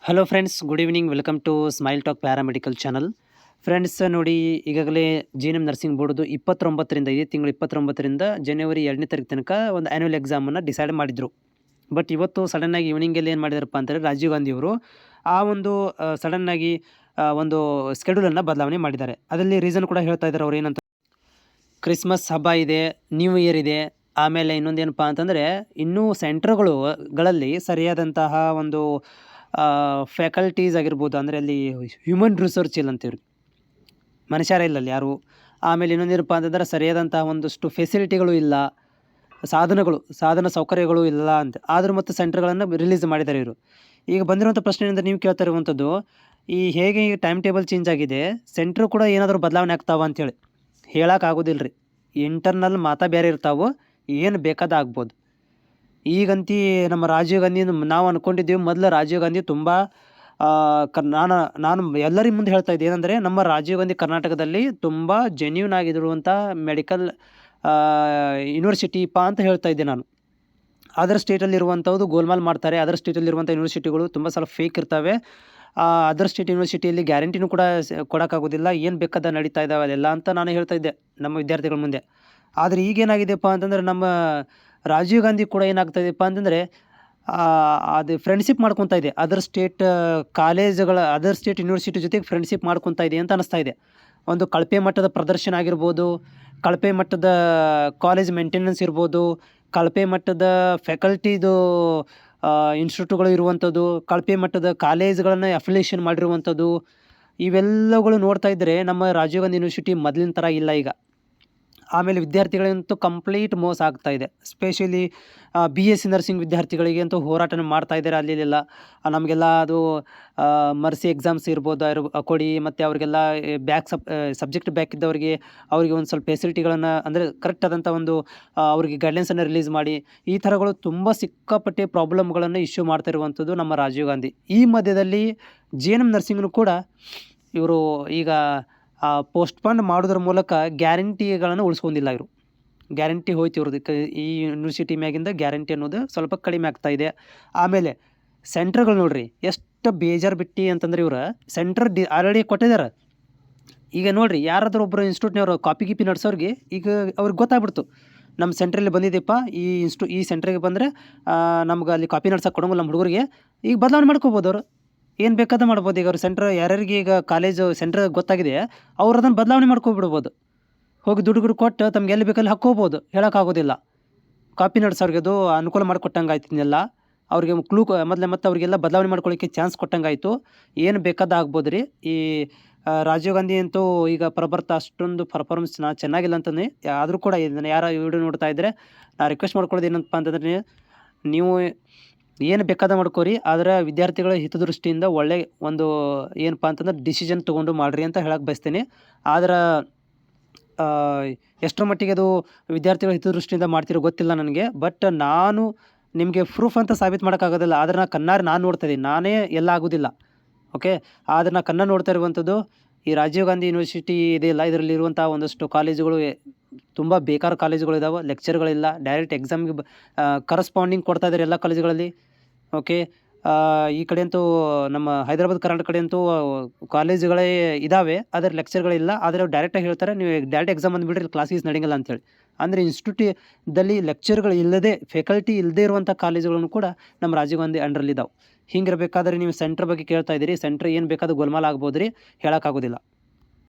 Hello friends, good evening. Welcome to Smile Talk paramedical channel. Friends ನೋಡಿ, ಈಗಾಗಲೇ GNM nursing ಬೋರ್ಡ್ದು 29ರಿಂದ ಇದೇ ತಿಂಗಳು 29ರಿಂದ ಜನವರಿ 2ನೇ ತಾರೀಕು ತನಕ ಒಂದು ಆ್ಯನ್ಯುವಲ್ ಎಕ್ಸಾಮನ್ನು ಡಿಸೈಡ್ ಮಾಡಿದರು. ಬಟ್ ಇವತ್ತು ಸಡನ್ನಾಗಿ ಈವ್ನಿಂಗಲ್ಲಿ ಏನು ಮಾಡಿದಾರಪ್ಪ ಅಂತಂದರೆ, ರಾಜೀವ್ ಗಾಂಧಿಯವರು ಆ ಒಂದು ಸಡನ್ನಾಗಿ ಒಂದು ಸ್ಕೆಡ್ಯೂಲನ್ನು ಬದಲಾವಣೆ ಮಾಡಿದ್ದಾರೆ. ಅದರಲ್ಲಿ ರೀಸನ್ ಕೂಡ ಹೇಳ್ತಾ ಇದ್ದಾರೆ. ಅವ್ರು ಏನಂತ, ಕ್ರಿಸ್ಮಸ್ ಹಬ್ಬ ಇದೆ, ನ್ಯೂ ಇಯರ್ ಇದೆ, ಆಮೇಲೆ ಇನ್ನೊಂದೇನಪ್ಪ ಅಂತಂದರೆ ಇನ್ನೂ ಸೆಂಟರ್ಗಳಲ್ಲಿ ಸರಿಯಾದಂತಹ ಒಂದು ಫ್ಯಾಕಲ್ಟೀಸ್ ಆಗಿರ್ಬೋದು, ಅಂದರೆ ಅಲ್ಲಿ ಹ್ಯೂಮನ್ ರಿಸೋರ್ಚ್ ಇಲ್ಲ ಅಂತೀವ್ರಿ, ಮನುಷ್ಯರ ಇಲ್ಲ ಅಲ್ಲಿ ಯಾರು. ಆಮೇಲೆ ಇನ್ನೊಂದೇನಪ್ಪ ಅಂತಂದ್ರೆ ಸರಿಯಾದಂತಹ ಒಂದಷ್ಟು ಫೆಸಿಲಿಟಿಗಳು ಇಲ್ಲ, ಸಾಧನ ಸೌಕರ್ಯಗಳು ಇಲ್ಲ ಅಂತ. ಆದರೂ ಮತ್ತು ಸೆಂಟರ್ಗಳನ್ನು ರಿಲೀಸ್ ಮಾಡಿದ್ದಾರೆ ಇವರು. ಈಗ ಬಂದಿರುವಂಥ ಪ್ರಶ್ನೆಯಿಂದ ನೀವು ಕೇಳ್ತಾ ಇರುವಂಥದ್ದು, ಈ ಹೇಗೆ ಈಗ ಟೈಮ್ ಟೇಬಲ್ ಚೇಂಜ್ ಆಗಿದೆ, ಸೆಂಟ್ರ್ ಕೂಡ ಏನಾದರೂ ಬದಲಾವಣೆ ಆಗ್ತಾವ ಅಂತೇಳಿ ಹೇಳೋಕ್ಕಾಗೋದಿಲ್ಲ ರೀ. ಇಂಟರ್ನಲ್ ಮಾತಾ ಬೇರೆ ಇರ್ತಾವೆ, ಏನು ಬೇಕಾದ ಆಗ್ಬೋದು. ಈಗಂತೂ ನಮ್ಮ ರಾಜೀವ್ ಗಾಂಧಿ ನಾವು ಅಂದ್ಕೊಂಡಿದ್ದೀವಿ, ಮೊದಲು ರಾಜೀವ್ ಗಾಂಧಿ ತುಂಬ ನಾನು ಎಲ್ಲರಿಗೂ ಮುಂದೆ ಹೇಳ್ತಾ ಇದ್ದೆ ಏನಂದರೆ, ನಮ್ಮ ರಾಜೀವ್ ಗಾಂಧಿ ಕರ್ನಾಟಕದಲ್ಲಿ ತುಂಬ ಜೆನ್ಯೂನ್ ಆಗಿರುವಂಥ ಮೆಡಿಕಲ್ ಯೂನಿವರ್ಸಿಟಿಪ್ಪ ಅಂತ ಹೇಳ್ತಾ ಇದ್ದೆ ನಾನು. ಅದರ್ ಸ್ಟೇಟಲ್ಲಿರುವಂಥದ್ದು ಗೋಲ್ಮಾಲ್ ಮಾಡ್ತಾರೆ. ಅದರ್ ಸ್ಟೇಟಲ್ಲಿರುವಂಥ ಯೂನಿವರ್ಸಿಟಿಗಳು ತುಂಬ ಸ್ವಲ್ಪ ಫೇಕ್ ಇರ್ತವೆ. ಅದರ್ ಸ್ಟೇಟ್ ಯೂನಿವರ್ಸಿಟಿಯಲ್ಲಿ ಗ್ಯಾರಂಟಿನೂ ಕೂಡ ಕೊಡೋಕ್ಕಾಗೋದಿಲ್ಲ. ಏನು ಬೇಕಾದ ನಡೀತಾ ಇದ್ದಾವೆ ಅದೆಲ್ಲ ಅಂತ ನಾನು ಹೇಳ್ತಾ ಇದ್ದೆ ನಮ್ಮ ವಿದ್ಯಾರ್ಥಿಗಳ ಮುಂದೆ. ಆದರೆ ಈಗೇನಾಗಿದೆಯಪ್ಪ ಅಂತಂದರೆ, ನಮ್ಮ ರಾಜೀವ್ ಗಾಂಧಿ ಕೂಡ ಏನಾಗ್ತಾ ಇದೆಯಪ್ಪ ಅಂತಂದರೆ, ಅದು ಫ್ರೆಂಡ್ಶಿಪ್ ಮಾಡ್ಕೊತಾ ಇದೆ ಅದರ್ ಸ್ಟೇಟ್ ಕಾಲೇಜುಗಳ, ಅದರ್ ಸ್ಟೇಟ್ ಯೂನಿವರ್ಸಿಟಿ ಜೊತೆಗೆ ಫ್ರೆಂಡ್ಶಿಪ್ ಮಾಡ್ಕೊತಾ ಇದೆ ಅಂತ ಅನ್ನಿಸ್ತಾ ಇದೆ. ಒಂದು ಕಳಪೆ ಮಟ್ಟದ ಪ್ರದರ್ಶನ ಆಗಿರ್ಬೋದು, ಕಳಪೆ ಮಟ್ಟದ ಕಾಲೇಜ್ ಮೇಂಟೆನೆನ್ಸ್ ಇರ್ಬೋದು, ಕಳಪೆ ಮಟ್ಟದ ಫ್ಯಾಕಲ್ಟಿದು ಇನ್ಸ್ಟಿಟ್ಯೂಟ್ಗಳು ಇರುವಂಥದ್ದು, ಕಳಪೆ ಮಟ್ಟದ ಕಾಲೇಜ್ಗಳನ್ನು ಅಫಿಲಿಯೇಷನ್ ಮಾಡಿರುವಂಥದ್ದು, ಇವೆಲ್ಲಗಳು ನೋಡ್ತಾ ಇದ್ದರೆ ನಮ್ಮ ರಾಜೀವ್ ಗಾಂಧಿ ಯೂನಿವರ್ಸಿಟಿ ಮೊದಲಿನ ಥರ ಇಲ್ಲ ಈಗ. ಆಮೇಲೆ ವಿದ್ಯಾರ್ಥಿಗಳಿಗಂತೂ ಕಂಪ್ಲೀಟ್ ಮೋಸ ಆಗ್ತಾ ಇದೆ. ಸ್ಪೆಷಲಿ BSc ನರ್ಸಿಂಗ್ ವಿದ್ಯಾರ್ಥಿಗಳಿಗೆ ಅಂತೂ ಹೋರಾಟನ ಮಾಡ್ತಾ ಇದ್ದಾರೆ. ಅಲ್ಲೆಲ್ಲ ನಮಗೆಲ್ಲ ಅದು ಮರ್ಸಿ ಎಕ್ಸಾಮ್ಸ್ ಇರ್ಬೋದು ಕೊಡಿ, ಮತ್ತು ಅವರಿಗೆಲ್ಲ ಸಬ್ಜೆಕ್ಟ್ ಬ್ಯಾಕ್ ಇದ್ದವರಿಗೆ ಅವರಿಗೆ ಒಂದು ಸ್ವಲ್ಪ ಫೆಸಿಲಿಟಿಗಳನ್ನು, ಅಂದರೆ ಕರೆಕ್ಟ್ ಆದಂಥ ಒಂದು ಅವರಿಗೆ ಗೈಡ್ಲೈನ್ಸನ್ನು ರಿಲೀಸ್ ಮಾಡಿ, ಈ ಥರಗಳು ತುಂಬ ಸಿಕ್ಕಾಪಟ್ಟೆ ಪ್ರಾಬ್ಲಮ್ಗಳನ್ನು ಇಶ್ಯೂ ಮಾಡ್ತಾ ಇರುವಂಥದ್ದು ನಮ್ಮ ರಾಜೀವ್ ಗಾಂಧಿ. ಈ ಮಧ್ಯದಲ್ಲಿ GNM ನರ್ಸಿಂಗ್ನು ಕೂಡ ಇವರು ಈಗ ಪೋಸ್ಟ್ಪೋನ್ ಮಾಡೋದ್ರ ಮೂಲಕ ಗ್ಯಾರಂಟಿಗಳನ್ನು ಉಳಿಸ್ಕೊಂಡಿಲ್ಲ ಇವರು. ಗ್ಯಾರಂಟಿ ಹೋಯ್ತು ಇವ್ರದ್ದು. ಈ ಯೂನಿವರ್ಸಿಟಿ ಮ್ಯಾಗಿಂದ ಗ್ಯಾರಂಟಿ ಅನ್ನೋದು ಸ್ವಲ್ಪ ಕಡಿಮೆ ಆಗ್ತಾ ಇದೆ. ಆಮೇಲೆ ಸೆಂಟ್ರ್ಗಳು ನೋಡ್ರಿ ಎಷ್ಟು ಬೇಜಾರು ಬಿಟ್ಟು ಅಂತಂದ್ರೆ, ಇವರು ಸೆಂಟ್ರ್ ಆಲ್ರೆಡಿ ಕೊಟ್ಟಿದ್ದಾರೆ. ಈಗ ನೋಡಿರಿ, ಯಾರಾದರೂ ಒಬ್ಬರು ಇನ್ಸ್ಟಿಟ್ಯೂಟ್ನವರು ಕಾಪಿ ಗೀಪಿ ನಡೆಸೋರಿಗೆ ಈಗ ಅವ್ರಿಗೆ ಗೊತ್ತಾಗ್ಬಿಡ್ತು, ನಮ್ಮ ಸೆಂಟ್ರಲ್ಲಿ ಬಂದಿದ್ದೆಪ್ಪ, ಈ ಸೆಂಟ್ರಿಗೆ ಬಂದರೆ ನಮ್ಗೆ ಅಲ್ಲಿ ಕಾಪಿ ನಡ್ಸೋಕೆ ಕೊಡೋಂಗಿಲ್ಲ ನಮ್ಮ ಹುಡುಗರಿಗೆ. ಈಗ ಬದಲಾವಣೆ ಮಾಡ್ಕೋಬೋದು ಅವರು, ಏನು ಬೇಕಾದ ಮಾಡ್ಬೋದು. ಈಗ ಅವ್ರು ಸೆಂಟ್ರ್ ಯಾರ್ಯಾರಿಗೆ ಈಗ ಕಾಲೇಜು ಸೆಂಟ್ರ್ ಗೊತ್ತಾಗಿದೆ, ಅವ್ರು ಅದನ್ನು ಬದಲಾವಣೆ ಮಾಡ್ಕೊಬಿಡ್ಬೋದು. ಹೋಗಿ ದುಡ್ಡು ಕೊಟ್ಟು ತಮ್ಗೆ ಎಲ್ಲಿ ಬೇಕಲ್ಲಿ ಹಾಕ್ಕೋಬೋದು, ಹೇಳೋಕ್ಕಾಗೋದಿಲ್ಲ. ಕಾಪಿ ನಡ್ಸೋರಿಗೆ ಅದು ಅನುಕೂಲ ಮಾಡಿಕೊಟ್ಟಂಗೆ ಆಯ್ತು. ಇದನ್ನೆಲ್ಲ ಅವ್ರಿಗೆ ಕ್ಲೂ ಮತ್ತು ಅವರಿಗೆಲ್ಲ ಬದಲಾವಣೆ ಮಾಡ್ಕೊಳ್ಳೋಕ್ಕೆ ಚಾನ್ಸ್ ಕೊಟ್ಟಂಗೆ ಆಯಿತು. ಏನು ಬೇಕಾದ ಆಗ್ಬೋದು ರೀ. ಈ ರಾಜೀವ್ ಗಾಂಧಿ ಅಂತೂ ಈಗ ಅಷ್ಟೊಂದು ಪರ್ಫಾರ್ಮೆನ್ಸ್ ಚೆನ್ನಾಗಿಲ್ಲ ಅಂತಂದು. ಆದರೂ ಕೂಡ ಇದನ್ನು ಯಾರು ವಿಡಿಯೋ ನೋಡ್ತಾ ಇದ್ದರೆ, ನಾನು ರಿಕ್ವೆಸ್ಟ್ ಮಾಡ್ಕೊಳ್ಳೋದು ಏನಪ್ಪ ಅಂತಂದ್ರೆ, ನೀವು ಏನು ಬೇಕಾದ ಮಾಡ್ಕೋರಿ, ಆದರೆ ವಿದ್ಯಾರ್ಥಿಗಳ ಹಿತದೃಷ್ಟಿಯಿಂದ ಒಳ್ಳೆ ಒಂದು ಏನಪ್ಪ ಅಂತಂದ್ರೆ ಡಿಸಿಷನ್ ತೊಗೊಂಡು ಮಾಡಿರಿ ಅಂತ ಹೇಳಕ್ಕೆ ಬಯಸ್ತೀನಿ. ಆದ್ರೆ ಎಷ್ಟರ ಮಟ್ಟಿಗೆ ಅದು ವಿದ್ಯಾರ್ಥಿಗಳ ಹಿತದೃಷ್ಟಿಯಿಂದ ಮಾಡ್ತಿರೋ ಗೊತ್ತಿಲ್ಲ ನನಗೆ. ಬಟ್ ನಾನು ನಿಮಗೆ ಪ್ರೂಫ್ ಅಂತ ಸಾಬೀತು ಮಾಡೋಕ್ಕಾಗೋದಿಲ್ಲ. ಆದರೆ ನಾನು ನೋಡ್ತಾ ಇದ್ದೀನಿ, ನಾನೇ ಎಲ್ಲ ಆಗೋದಿಲ್ಲ. ಓಕೆ, ಆದರೆ ನಾನು ಕಣ್ಣಾರೆ ನೋಡ್ತಾ ಇರುವಂಥದ್ದು, ಈ ರಾಜೀವ್ ಗಾಂಧಿ ಯೂನಿವರ್ಸಿಟಿ ಇದೆಯಲ್ಲ, ಇದರಲ್ಲಿರುವಂಥ ಒಂದಷ್ಟು ಕಾಲೇಜುಗಳು ತುಂಬ ಬೇಕಾದ ಕಾಲೇಜುಗಳಿದ್ದಾವೆ. ಲೆಕ್ಚರ್ಗಳಿಲ್ಲ, ಡೈರೆಕ್ಟ್ ಎಕ್ಸಾಮ್ಗೆ ಕರಸ್ಪಾಂಡಿಂಗ್ ಕೊಡ್ತಾ ಇದ್ದಾರೆ ಎಲ್ಲ ಕಾಲೇಜುಗಳಲ್ಲಿ. ಓಕೆ, ಈ ಕಡೆ ಅಂತೂ ನಮ್ಮ ಹೈದರಾಬಾದ್ ಕರ್ನಾಟಕ ಕಡೆ ಅಂತೂ ಕಾಲೇಜುಗಳೇ ಇದ್ದಾವೆ, ಆದರೆ ಲೆಕ್ಚರ್ಗಳಿಲ್ಲ. ಆದರೆ ಅವ್ರು ಡೈರೆಕ್ಟಾಗಿ ಹೇಳ್ತಾರೆ, ನೀವು ಡೈರೆಕ್ಟ್ ಎಕ್ಸಾಮ್ ಬಂದುಬಿಡ್ರಿ, ಕ್ಲಾಸಿಸ್ ನಡೆಯಂಗಿಲ್ಲ ಅಂತೇಳಿ. ಅಂದರೆ ಇನ್ಸ್ಟಿಟ್ಯೂಟಲ್ಲಿ ಲೆಕ್ಚರ್ಗಳು ಇಲ್ಲದೆ, ಫ್ಯಾಕಲ್ಟಿ ಇಲ್ಲದೆ ಇರುವಂಥ ಕಾಲೇಜುಗಳನ್ನು ಕೂಡ ನಮ್ಮ ರಾಜೀವ್ ಗಾಂಧಿ ಅಂಡರಲ್ಲಿದ್ದಾವೆ. ಹಿಂಗಿರಬೇಕಾದ್ರೆ ನೀವು ಸೆಂಟ್ರ್ ಬಗ್ಗೆ ಕೇಳ್ತಾ ಇದ್ದೀರಿ, ಸೆಂಟ್ರ್ ಏನು ಬೇಕಾದ್ರೂ ಗೋಲ್ಮಾಲ್ ಆಗ್ಬೋದು ರೀ, ಹೇಳೋಕ್ಕಾಗೋದಿಲ್ಲ.